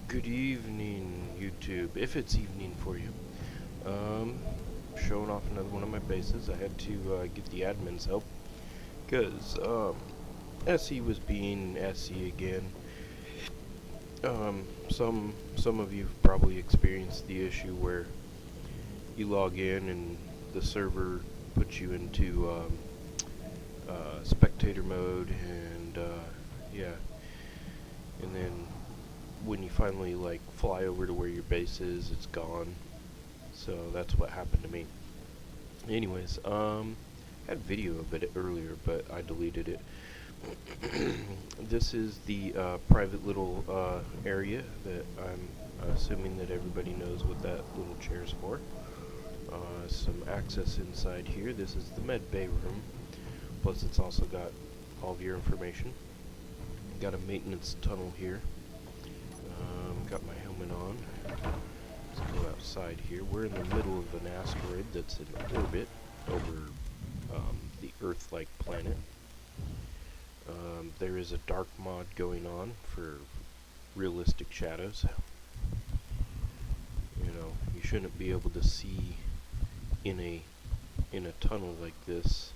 Good evening, YouTube, if it's evening for you. Um, Showing off another one of my bases. I had to get the admin's help because SE was being SE again. Some of you've probably experienced the issue where you log in and the server puts you into spectator mode, and yeah, and then when you finally like fly over to where your base is, it's gone. So that's what happened to me. Anyways, I had video of it earlier, but I deleted it. This is the private little area that I'm assuming that everybody knows what that little chair's for. Some access inside here. This is the med bay room. Plus, it's also got all of your information. Got a maintenance tunnel here. Got my helmet on. Let's go outside here. We're in the middle of an asteroid that's in orbit over the Earth-like planet. There is a dark mod going on for realistic shadows. You know, you shouldn't be able to see in a tunnel like this.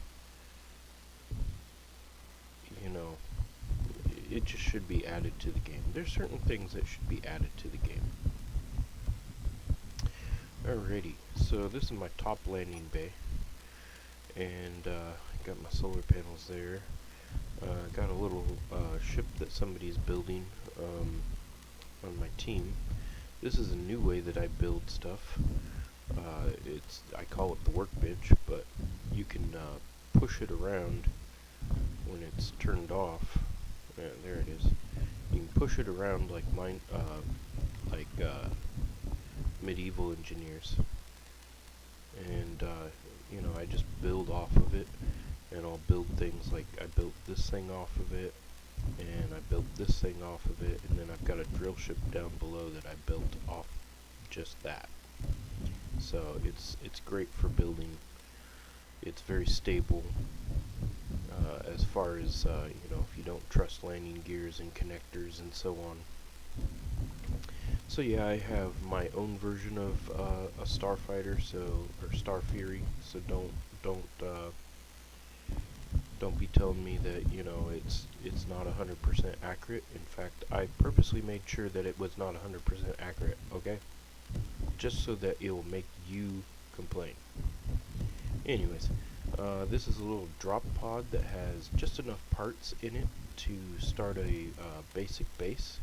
You know, it just should be added to the game. There's certain things that should be added to the game. Alrighty, so this is my top landing bay, and got my solar panels there. Got a little ship that somebody's building on my team. This is a new way that I build stuff. I call it the workbench, but you can push it around when it's turned off. Yeah, there it is. You can push it around like medieval engineers, and you know, I just build off of it, and I'll build things like I built this thing off of it, and I built this thing off of it, and then I've got a drill ship down below that I built off just that. So it's great for building. It's very stable as far as you know, if you don't trust landing gears and connectors and so on. So yeah, I have my own version of a starfighter, or Star Fury. So don't be telling me that, you know, it's not 100% accurate. In fact, I purposely made sure that it was not 100% accurate. Okay, just so that it will make you complain. Anyways, this is a little drop pod that has just enough parts in it to start a basic base.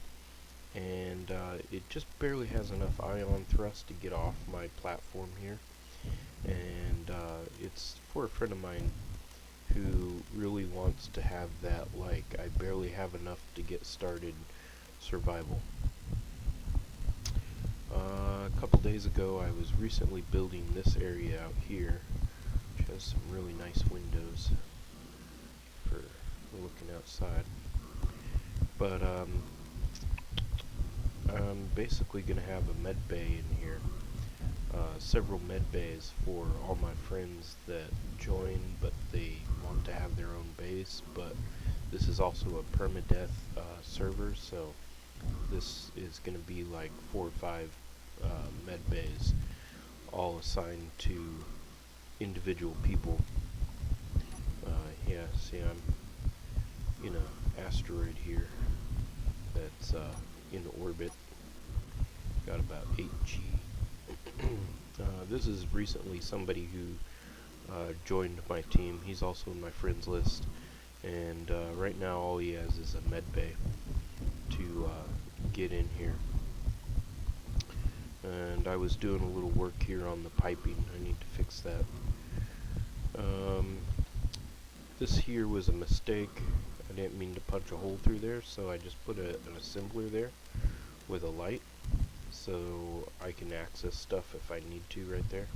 And it just barely has enough ion thrust to get off my platform here, and it's for a friend of mine who really wants to have that, like, I barely have enough to get started survival. A couple days ago I was recently building this area out here, which has some really nice windows for looking outside, but I'm basically going to have a med bay in here. Several med bays for all my friends that join, but they want to have their own base. But this is also a permadeath server, so this is going to be like 4 or 5 med bays, all assigned to individual people. Yeah, see, I'm in an asteroid here that's in orbit. Got about 8G. This is recently somebody who joined my team. He's also in my friends list, and right now all he has is a med bay to get in here. And I was doing a little work here on the piping. I need to fix that. This here was a mistake. I didn't mean to punch a hole through there, so I just put an assembler there with a light, so I can access stuff if I need to right there.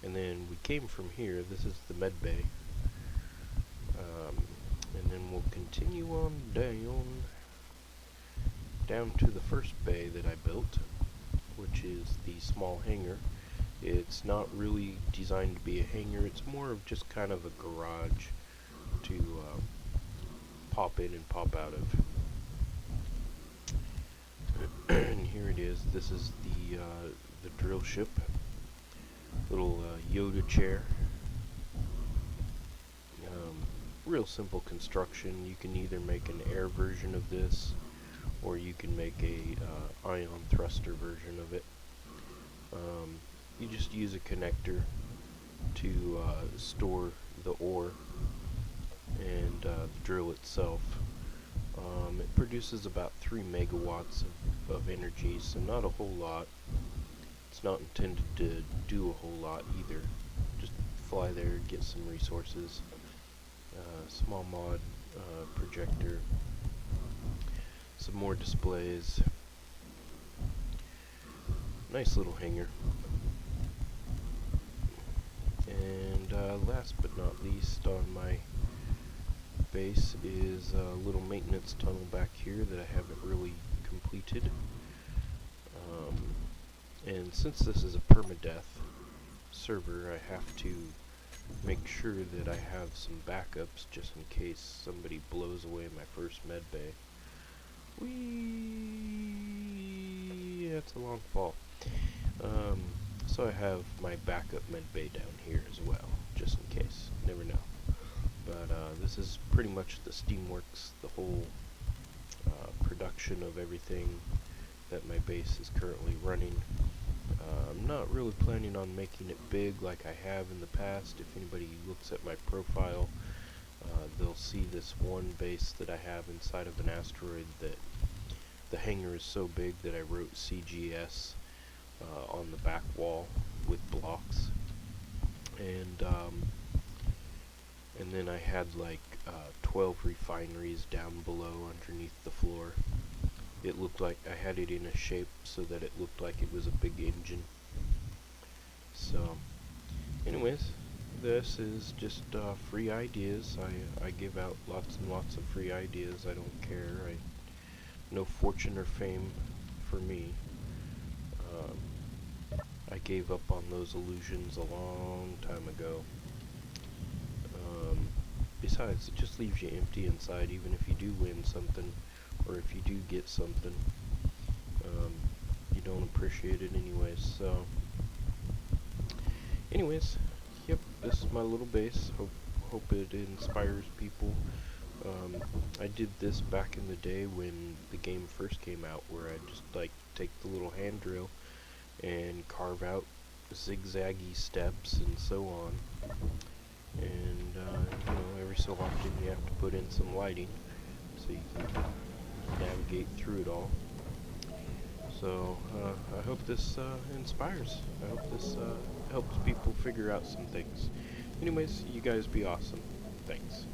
And then we came from here. This is the med bay, and then we'll continue on down to the first bay that I built, which is the small hangar. It's not really designed to be a hangar. It's more of just kind of a garage to pop in and pop out of. anyways, this is the drill ship. Little Yoda chair. Real simple construction. You can either make an air version of this, or you can make a ion thruster version of it. You just use a connector to store the ore and the drill itself. It produces about 3 megawatts of energy, so not a whole lot. It's not intended to do a whole lot either. Just fly there, get some resources. Small mod projector, some more displays, nice little hangar, and last but not least on my base is a little maintenance tunnel back here that I haven't really completed. And since this is a permadeath server, I have to make sure that I have some backups just in case somebody blows away my first med bay. Whee! That's a long fall. So I have my backup med bay down here as well, just in case. Never know. But this is pretty much the Steamworks, the whole production of everything that my base is currently running. I'm not really planning on making it big like I have in the past. If anybody looks at my profile, they'll see this one base that I have inside of an asteroid that the hangar is so big that I wrote CGS on the back wall with blocks. And then I had like 12 refineries down below underneath the floor. It looked like I had it in a shape so that it looked like it was a big engine. So, anyways, this is just free ideas. I give out lots and lots of free ideas. I don't care. No fortune or fame for me. I gave up on those illusions a long time ago. Besides, it just leaves you empty inside, even if you do win something, or if you do get something. You don't appreciate it anyways, so... Anyways, yep, this is my little base. Hope it inspires people. I did this back in the day when the game first came out, where I just, like, take the little hand drill and carve out zigzaggy steps and so on. And, you know, every so often you have to put in some lighting so you can navigate through it all. So, I hope this inspires. I hope this helps people figure out some things. Anyways, you guys be awesome. Thanks.